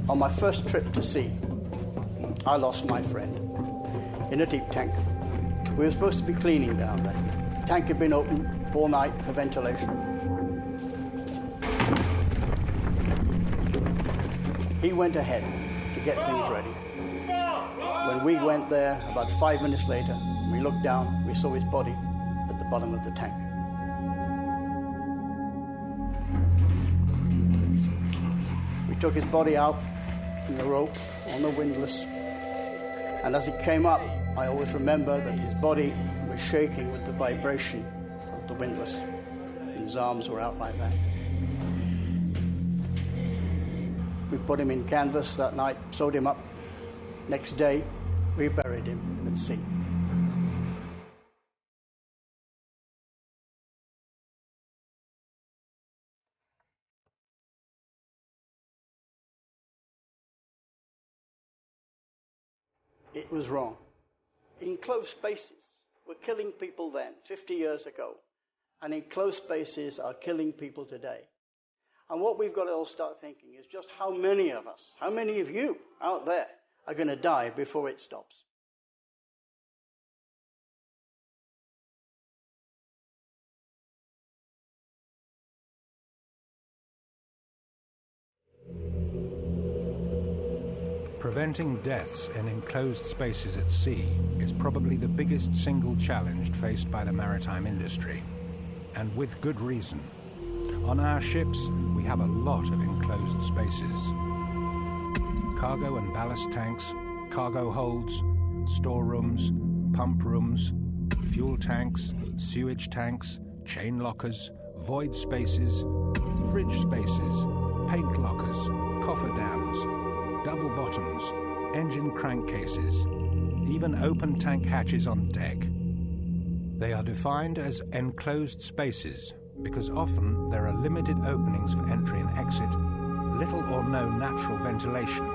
On my first trip to sea, I lost my friend in a deep tank. We were supposed to be cleaning down there. The tank had been open all night for ventilation. He went ahead to get things ready. When we went there, about 5 minutes later, we looked down, we saw his body at the bottom of the tank. We took his body out in the rope on the windlass, and as it came up, I always remember that his body was shaking with the vibration of the windlass, and his arms were out like that. We put him in canvas that night, sewed him up. Next day, we buried him at sea. It was wrong. Enclosed spaces were killing people then, 50 years ago, and enclosed spaces are killing people today. And what we've got to all start thinking is just how many of us, how many of you out there are going to die before it stops. Preventing deaths in enclosed spaces at sea is probably the biggest single challenge faced by the maritime industry, and with good reason. On our ships, we have a lot of enclosed spaces. Cargo and ballast tanks, cargo holds, storerooms, pump rooms, fuel tanks, sewage tanks, chain lockers, void spaces, fridge spaces, paint lockers, cofferdams, double bottoms, engine crankcases, even open tank hatches on deck. They are defined as enclosed spaces because often there are limited openings for entry and exit, little or no natural ventilation,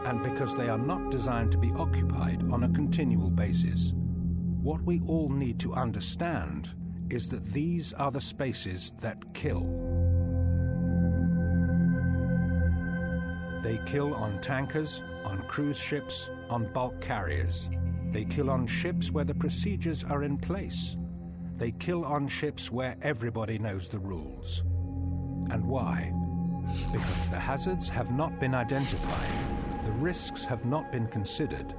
and because they are not designed to be occupied on a continual basis. What we all need to understand is that these are the spaces that kill. They kill on tankers, on cruise ships, on bulk carriers. They kill on ships where the procedures are in place. They kill on ships where everybody knows the rules. And why? Because the hazards have not been identified, the risks have not been considered,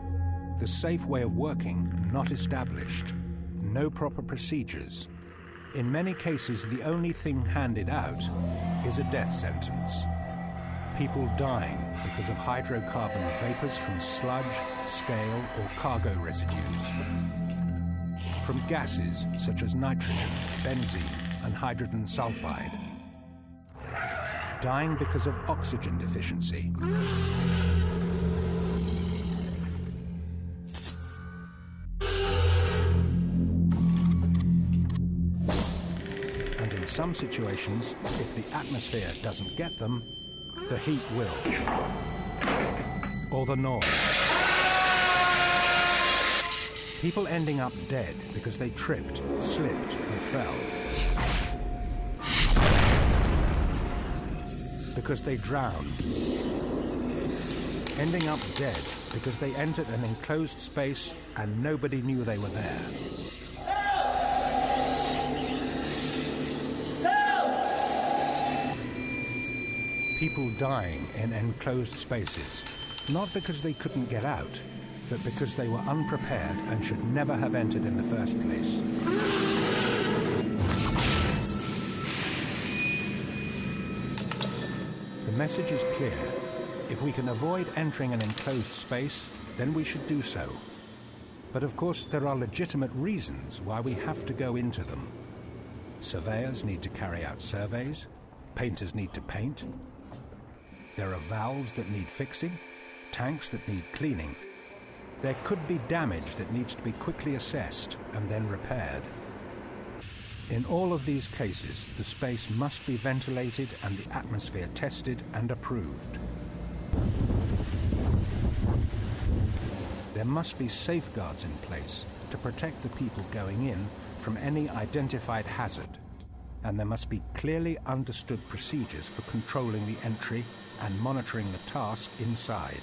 the safe way of working not established, no proper procedures. In many cases, the only thing handed out is a death sentence. People dying because of hydrocarbon vapors from sludge, scale, or cargo residues. From gases such as nitrogen, benzene, and hydrogen sulfide. Dying because of oxygen deficiency. And in some situations, if the atmosphere doesn't get them, the heat will. Or the noise. People ending up dead because they tripped, slipped, or fell. Because they drowned. Ending up dead because they entered an enclosed space and nobody knew they were there. People dying in enclosed spaces, not because they couldn't get out, but because they were unprepared and should never have entered in the first place. The message is clear. If we can avoid entering an enclosed space, then we should do so. But of course, there are legitimate reasons why we have to go into them. Surveyors need to carry out surveys. Painters need to paint. There are valves that need fixing, tanks that need cleaning. There could be damage that needs to be quickly assessed and then repaired. In all of these cases, the space must be ventilated and the atmosphere tested and approved. There must be safeguards in place to protect the people going in from any identified hazard, and there must be clearly understood procedures for controlling the entry, and monitoring the task inside.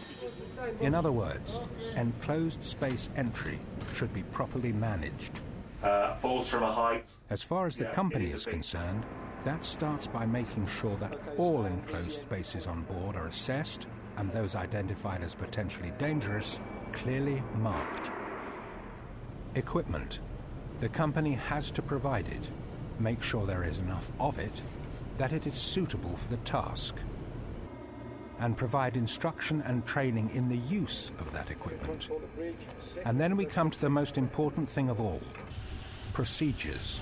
In other words, enclosed space entry should be properly managed. Falls from a height. As far as the company is concerned, that starts by making sure that all enclosed spaces on board are assessed and those identified as potentially dangerous clearly marked. Equipment. The company has to provide it, make sure there is enough of it, that it is suitable for the task, and provide instruction and training in the use of that equipment. And then we come to the most important thing of all, procedures.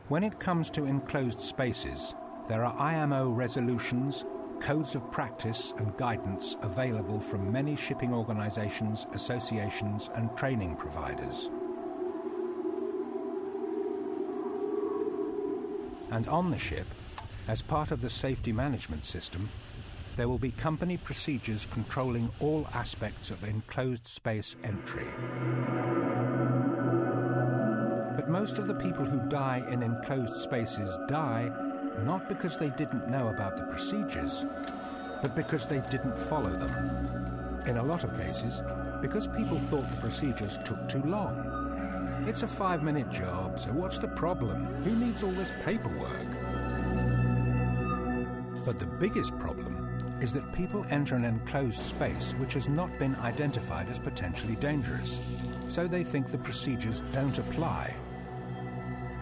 When it comes to enclosed spaces, there are IMO resolutions, codes of practice and guidance available from many shipping organizations, associations, and training providers. And on the ship, as part of the safety management system, there will be company procedures controlling all aspects of enclosed space entry. But most of the people who die in enclosed spaces die not because they didn't know about the procedures, but because they didn't follow them. In a lot of cases, because people thought the procedures took too long. It's a 5-minute job, so what's the problem? Who needs all this paperwork? But the biggest problem is that people enter an enclosed space which has not been identified as potentially dangerous, so they think the procedures don't apply.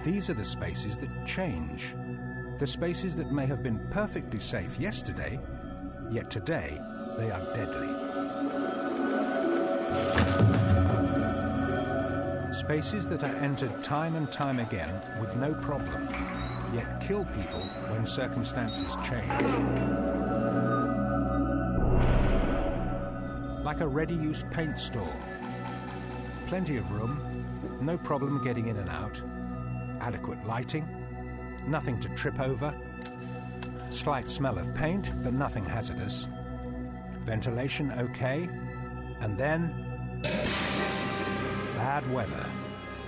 These are the spaces that change. The spaces that may have been perfectly safe yesterday, yet today they are deadly. Spaces that are entered time and time again with no problem, yet kill people when circumstances change. Like a ready-use paint store. Plenty of room, no problem getting in and out, adequate lighting, nothing to trip over, slight smell of paint, but nothing hazardous, ventilation okay, and then bad weather,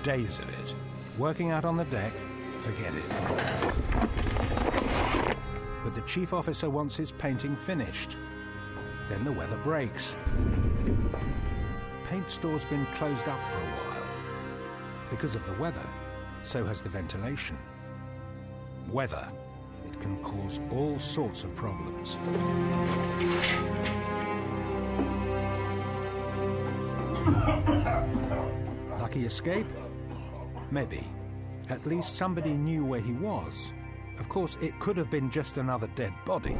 days of it. Working out on the deck, forget it. But the chief officer wants his painting finished. Then the weather breaks. Paint store's been closed up for a while. Because of the weather, so has the ventilation. Weather, it can cause all sorts of problems. Lucky escape? Maybe. At least somebody knew where he was. Of course, it could have been just another dead body.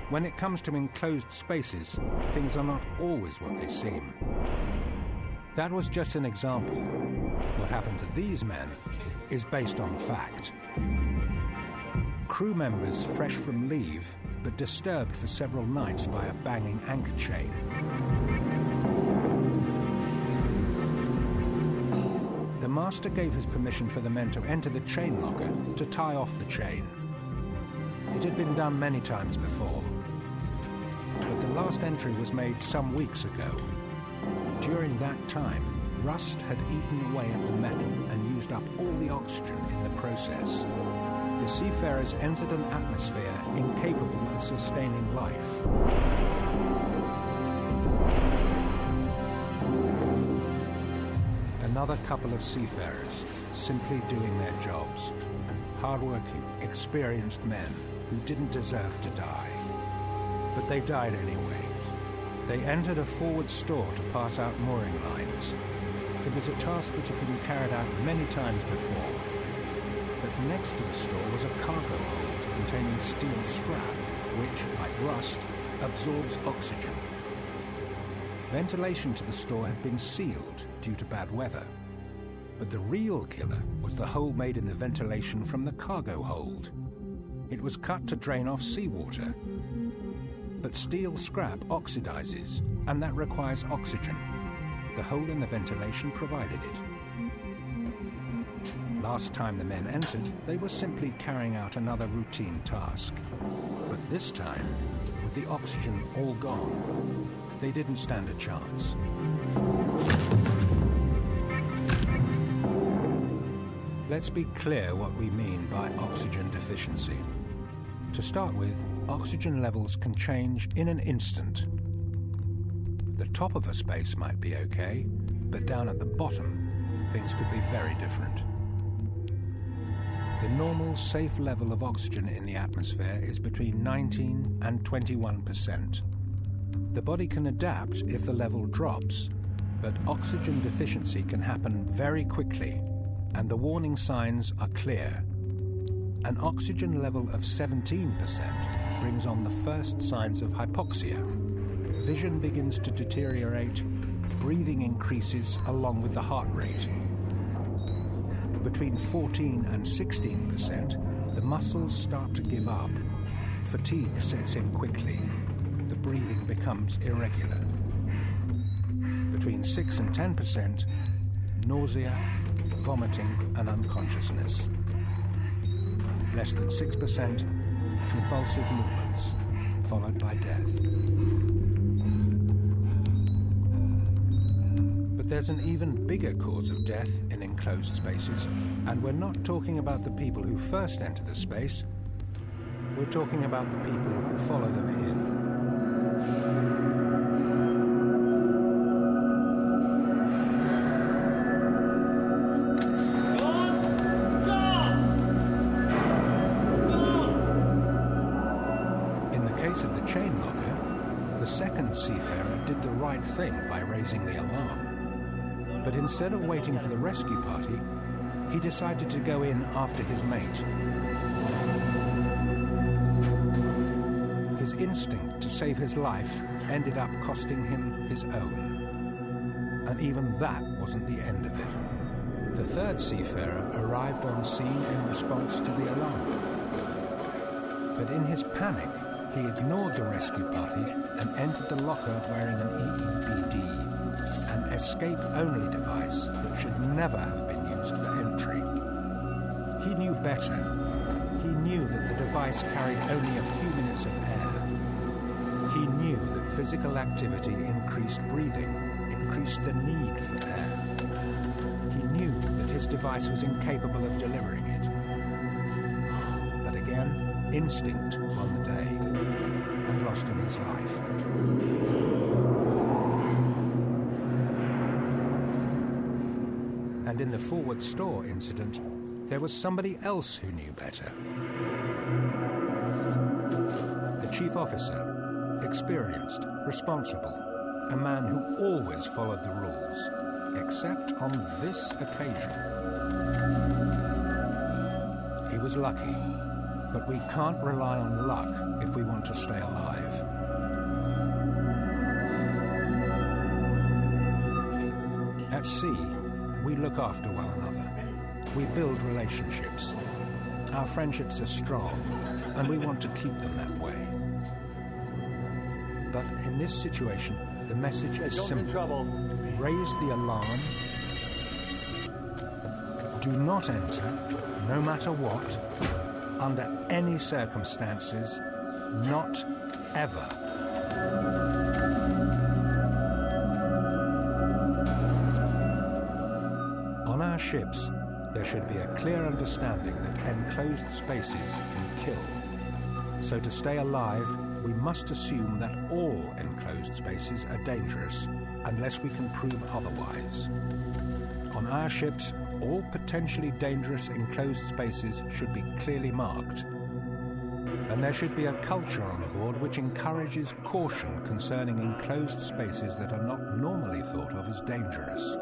When it comes to enclosed spaces, things are not always what they seem. That was just an example. What happened to these men is based on fact. Crew members fresh from leave, but disturbed for several nights by a banging anchor chain. The master gave his permission for the men to enter the chain locker to tie off the chain. It had been done many times before, but the last entry was made some weeks ago. During that time, rust had eaten away at the metal and used up all the oxygen in the process. The seafarers entered an atmosphere incapable of sustaining life. Another couple of seafarers, simply doing their jobs. Hard-working, experienced men who didn't deserve to die. But they died anyway. They entered a forward store to pass out mooring lines. It was a task that had been carried out many times before. But next to the store was a cargo hold containing steel scrap, which, like rust, absorbs oxygen. Ventilation to the store had been sealed due to bad weather. But the real killer was the hole made in the ventilation from the cargo hold. It was cut to drain off seawater. But steel scrap oxidizes, and that requires oxygen. The hole in the ventilation provided it. Last time the men entered, they were simply carrying out another routine task. But this time, with the oxygen all gone, they didn't stand a chance. Let's be clear what we mean by oxygen deficiency. To start with, oxygen levels can change in an instant. The top of a space might be okay, but down at the bottom, things could be very different. The normal safe level of oxygen in the atmosphere is between 19 and 21%. The body can adapt if the level drops, but oxygen deficiency can happen very quickly, and the warning signs are clear. An oxygen level of 17% brings on the first signs of hypoxia. Vision begins to deteriorate, breathing increases along with the heart rate. Between 14 and 16%, the muscles start to give up. Fatigue sets in quickly. The breathing becomes irregular. Between 6 and 10%, nausea, vomiting and unconsciousness. Less than 6%, convulsive movements, followed by death. But there's an even bigger cause of death in enclosed spaces, and we're not talking about the people who first enter the space. We're talking about the people who follow them in. Of the chain locker, the second seafarer did the right thing by raising the alarm. But instead of waiting for the rescue party, he decided to go in after his mate. His instinct to save his life ended up costing him his own. And even that wasn't the end of it. The third seafarer arrived on scene in response to the alarm. But in his panic, he ignored the rescue party and entered the locker wearing an EEBD, an escape-only device that should never have been used for entry. He knew better. He knew that the device carried only a few minutes of air. He knew that physical activity increased breathing, increased the need for air. He knew that his device was incapable of delivering it. But again, instinct won the day, and lost him his life. And in the forward store incident, there was somebody else who knew better. The chief officer, experienced, responsible, a man who always followed the rules, except on this occasion. He was lucky. But we can't rely on luck if we want to stay alive. At sea, we look after one another. We build relationships. Our friendships are strong, and we want to keep them that way. But in this situation, the message is simple. Raise the alarm. Do not enter, no matter what. Under any circumstances, not ever. On our ships, there should be a clear understanding that enclosed spaces can kill. So to stay alive, we must assume that all enclosed spaces are dangerous, unless we can prove otherwise. On our ships, all potentially dangerous enclosed spaces should be clearly marked. And there should be a culture on board which encourages caution concerning enclosed spaces that are not normally thought of as dangerous.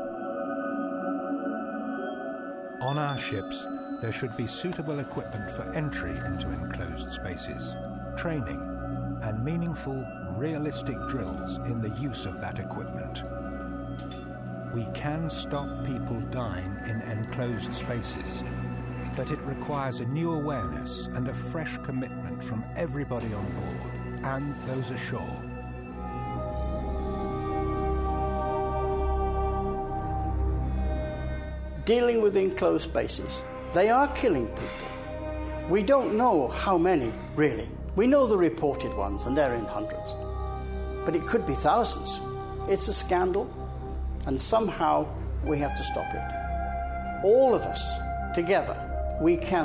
On our ships, there should be suitable equipment for entry into enclosed spaces, training, and meaningful, realistic drills in the use of that equipment. We can stop people dying in enclosed spaces, but it requires a new awareness and a fresh commitment from everybody on board and those ashore. Dealing with enclosed spaces, they are killing people. We don't know how many, really. We know the reported ones, and they're in hundreds. But it could be thousands. It's a scandal. And somehow we have to stop it. All of us, together, we can